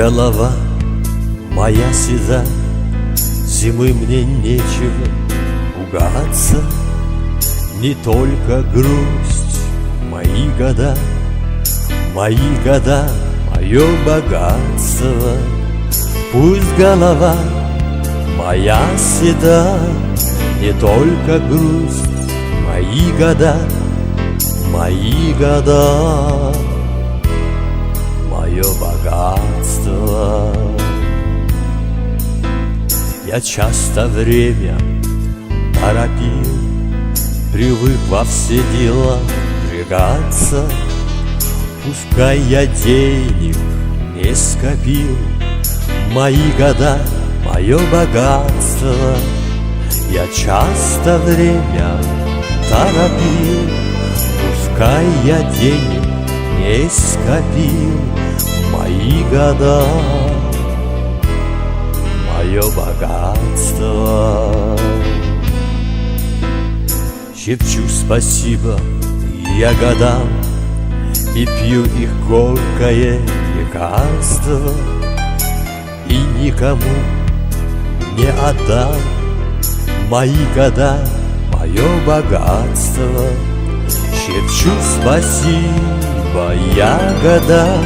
голова моя седа, зимы мне нечего пугаться. Не только грусть, мои года, мое богатство. Пусть голова моя седа, не только грусть, мои года, мое богатство. Я часто время торопил, привык во все дела впрягаться. Пускай я денег не скопил, мои года, мое богатство. Я часто время торопил, пускай я денег не скопил, мои года, мое богатство. Шепчу спасибо я годам и пью их горькое лекарство, и никому не отдам мои года, мое богатство. Шепчу спасибо я годам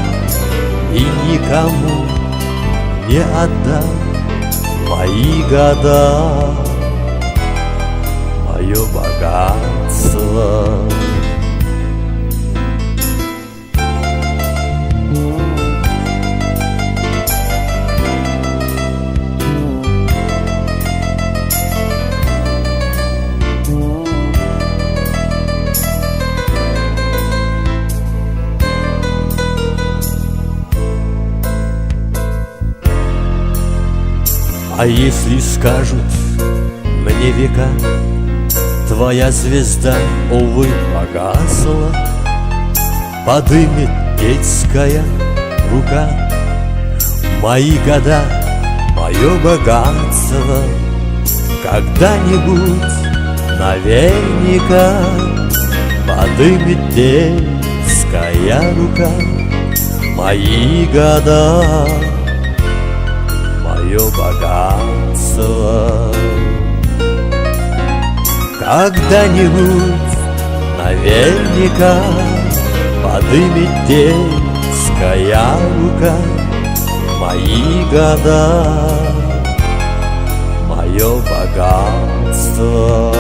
и никому не отдам мои года, мое богатство. А если скажут мне века, твоя звезда, увы, погасла, подымет детская рука мои года, мое богатство. Когда-нибудь наверняка подымет детская рука мои года, мое богатство. Когда-нибудь наверняка подымет детская рука мои года, мое богатство.